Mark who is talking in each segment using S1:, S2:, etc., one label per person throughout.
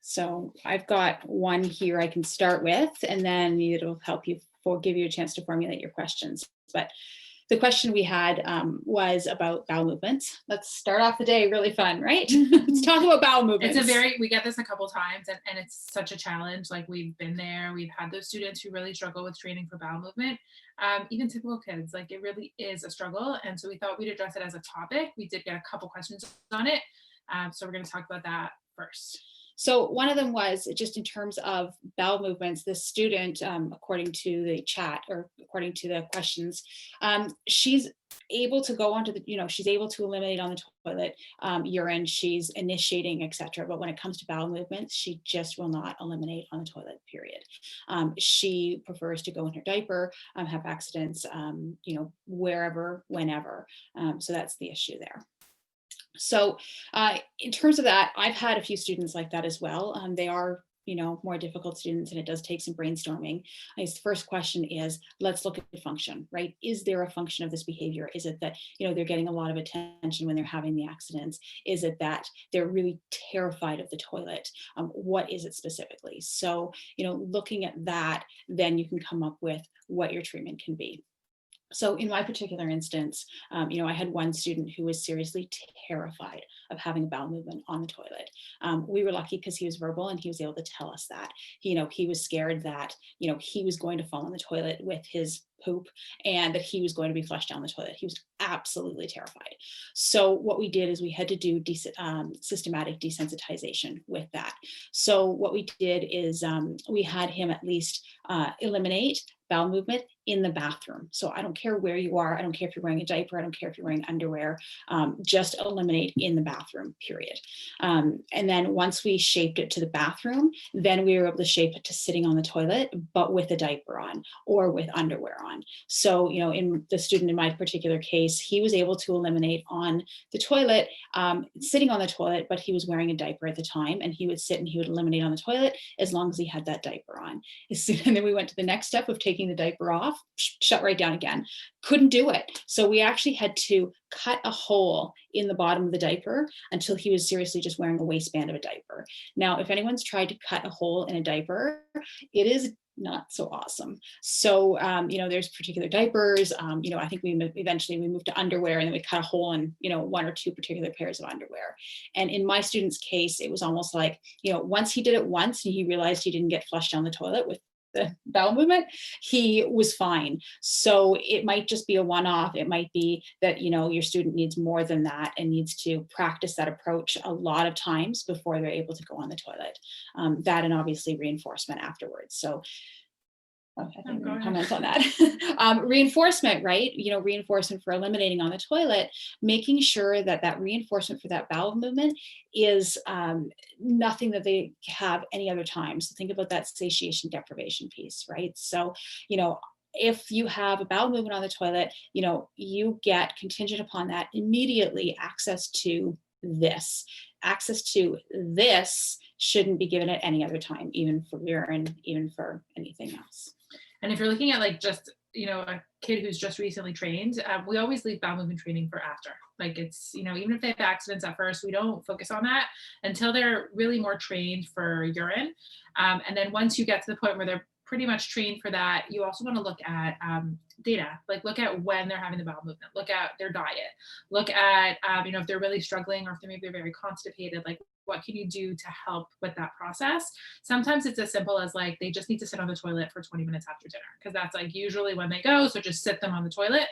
S1: So I've got one here I can start with, and then it'll help you give you a chance to formulate your questions. But the question we had was about bowel movements. Let's start off the day really fun, right? Let's talk about bowel movements.
S2: We get this a couple times, and it's such a challenge. Like, we've been there, we've had those students who really struggle with training for bowel movement. Even typical kids, like, it really is a struggle. And so we thought we'd address it as a topic. We did get a couple questions on it. So we're going to talk about that first.
S1: So one of them was just in terms of bowel movements, the student, according to the chat or according to the questions, she's able to go onto the, she's able to eliminate on the toilet urine, she's initiating, etc. But when it comes to bowel movements, she just will not eliminate on the toilet, period. She prefers to go in her diaper, have accidents, wherever, whenever. So that's the issue there. So in terms of that, I've had a few students like that as well. They are, more difficult students, and it does take some brainstorming. I guess the first question is, let's look at the function, right? Is there a function of this behavior? Is it that, they're getting a lot of attention when they're having the accidents? Is it that they're really terrified of the toilet? What is it specifically? So, looking at that, then you can come up with what your treatment can be. So in my particular instance, I had one student who was seriously terrified of having a bowel movement on the toilet. We were lucky because he was verbal and he was able to tell us that. He was scared that, he was going to fall in the toilet with his poop and that he was going to be flushed down the toilet. He was absolutely terrified. So what we did is we had to do systematic desensitization with that. So what we did is we had him at least eliminate bowel movement in the bathroom. So I don't care where you are. I don't care if you're wearing a diaper. I don't care if you're wearing underwear. Just eliminate in the bathroom, period. And then once we shaped it to the bathroom, then we were able to shape it to sitting on the toilet, but with a diaper on or with underwear on. So, in the student in my particular case, he was able to eliminate on the toilet, sitting on the toilet, but he was wearing a diaper at the time, and he would sit and he would eliminate on the toilet as long as he had that diaper on. And then we went to the next step of taking the diaper off, shut right down again. Couldn't do it. So we actually had to cut a hole in the bottom of the diaper until he was seriously just wearing a waistband of a diaper. Now, if anyone's tried to cut a hole in a diaper, it is not so awesome. So, there's particular diapers. I think eventually we moved to underwear, and then we cut a hole in, one or two particular pairs of underwear. And in my student's case, it was almost like, once he did it once and he realized he didn't get flushed down the toilet with the bowel movement, he was fine. So it might just be a one-off. It might be that, your student needs more than that and needs to practice that approach a lot of times before they're able to go on the toilet. That and obviously reinforcement afterwards. So I think comments on that. Reinforcement, right? Reinforcement for eliminating on the toilet, making sure that that reinforcement for that bowel movement is nothing that they have any other time. So think about that satiation deprivation piece, right? So, if you have a bowel movement on the toilet, you get, contingent upon that, immediately access to this. Access to this shouldn't be given at any other time, even for urine, even for anything else.
S2: And if you're looking at like just, a kid who's just recently trained, we always leave bowel movement training for after. Like, it's, even if they have accidents at first, we don't focus on that until they're really more trained for urine. And then once you get to the point where they're pretty much trained for that, you also want to look at data, like look at when they're having the bowel movement, look at their diet, look at, if they're really struggling or if they're very constipated, like what can you do to help with that process? Sometimes it's as simple as like, they just need to sit on the toilet for 20 minutes after dinner, because that's like usually when they go. So just sit them on the toilet.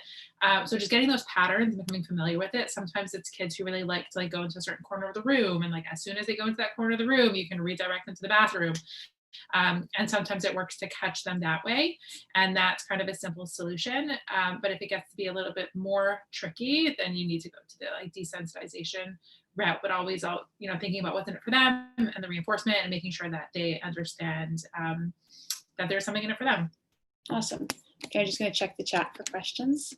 S2: So just getting those patterns and becoming familiar with it. Sometimes it's kids who really like to like go into a certain corner of the room. And like, as soon as they go into that corner of the room, you can redirect them to the bathroom. And sometimes it works to catch them that way. And that's kind of a simple solution. But if it gets to be a little bit more tricky, then you need to go to the like desensitization route, but always thinking about what's in it for them and the reinforcement and making sure that they understand that there's something in it for them.
S1: Awesome. Okay, I'm just going to check the chat for questions.